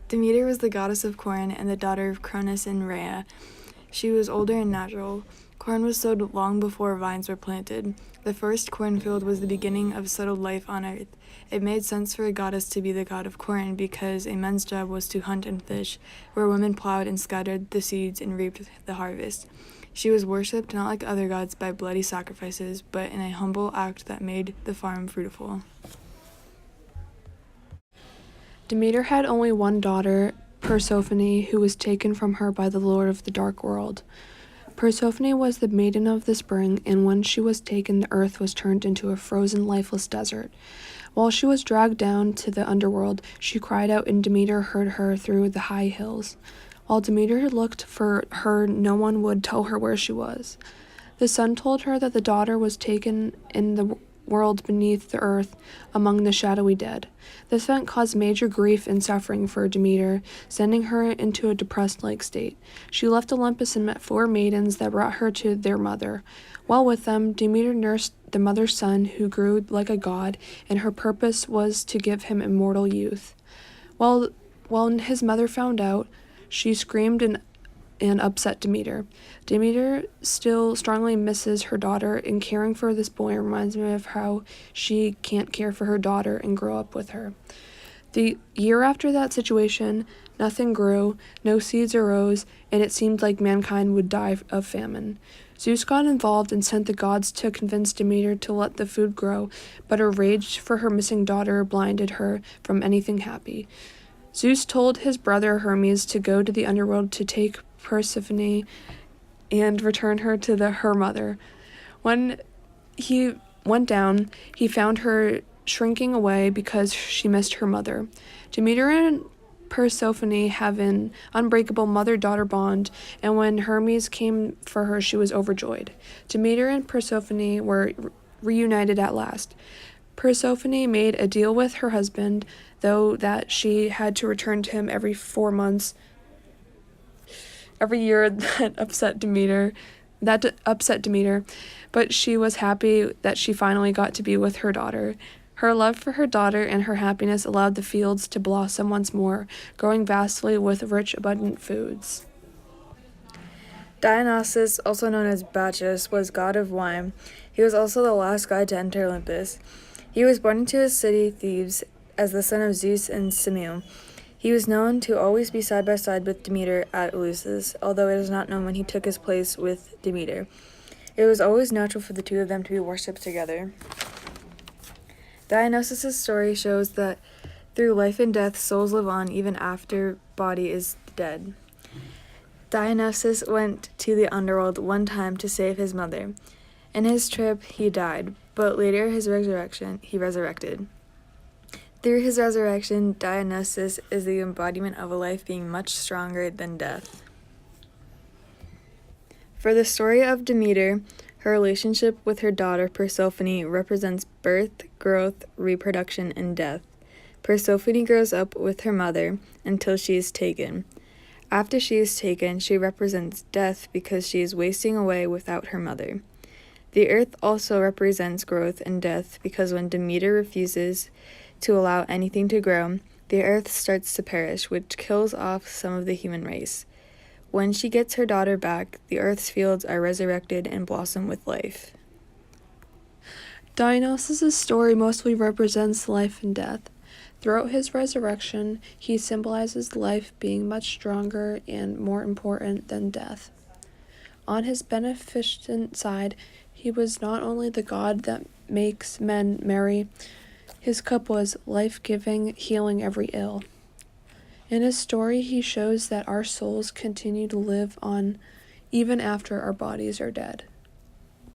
Demeter was the goddess of corn and the daughter of Cronus and Rhea. She was older and natural. Corn was sowed long before vines were planted. The first cornfield was the beginning of settled life on earth. It made sense for a goddess to be the god of corn because a man's job was to hunt and fish, where women plowed and scattered the seeds and reaped the harvest. She was worshipped not like other gods by bloody sacrifices, but in a humble act that made the farm fruitful. Demeter had only one daughter, Persephone, who was taken from her by the Lord of the Dark World. Persephone was the maiden of the spring, and when she was taken, the earth was turned into a frozen, lifeless desert. While she was dragged down to the underworld, she cried out, and Demeter heard her through the high hills. While Demeter looked for her, no one would tell her where she was. The sun told her that the daughter was taken in the world beneath the earth among the shadowy dead. This event caused major grief and suffering for Demeter, sending her into a depressed-like state. She left Olympus and met 4 maidens that brought her to their mother. While with them, Demeter nursed the mother's son, who grew like a god, and her purpose was to give him immortal youth. When his mother found out, she screamed and upset Demeter. Demeter still strongly misses her daughter, and caring for this boy reminds me of how she can't care for her daughter and grow up with her. The year after that situation, nothing grew, no seeds arose, and it seemed like mankind would die of famine. Zeus got involved and sent the gods to convince Demeter to let the food grow, but her rage for her missing daughter blinded her from anything happy. Zeus told his brother Hermes to go to the underworld to take Persephone and return her to her mother. When he went down, he found her shrinking away because she missed her mother. Demeter and Persephone have an unbreakable mother-daughter bond, and when Hermes came for her, she was overjoyed. Demeter and Persephone were reunited at last. Persephone made a deal with her husband, though, that she had to return to him every 4 months. Every year that upset Demeter, but she was happy that she finally got to be with her daughter. Her love for her daughter and her happiness allowed the fields to blossom once more, growing vastly with rich, abundant foods. Dionysus, also known as Bacchus, was god of wine. He was also the last god to enter Olympus. He was born into his city, Thebes, as the son of Zeus and Semele. He was known to always be side by side with Demeter at Eleusis, although it is not known when he took his place with Demeter. It was always natural for the two of them to be worshipped together. Dionysus' story shows that through life and death, souls live on even after body is dead. Dionysus went to the underworld one time to save his mother. In his trip, he died, but later he resurrected. Through his resurrection, Dionysus is the embodiment of a life being much stronger than death. For the story of Demeter, her relationship with her daughter Persephone represents birth, growth, reproduction, and death. Persephone grows up with her mother until she is taken. After she is taken, she represents death because she is wasting away without her mother. The earth also represents growth and death because when Demeter refuses to allow anything to grow, the earth starts to perish, which kills off some of the human race. When she gets her daughter back, the earth's fields are resurrected and blossom with life. Dionysus' story mostly represents life and death. Throughout his resurrection, he symbolizes life being much stronger and more important than death. On his beneficent side, he was not only the god that makes men merry, his cup was life-giving, healing every ill. In his story, he shows that our souls continue to live on even after our bodies are dead.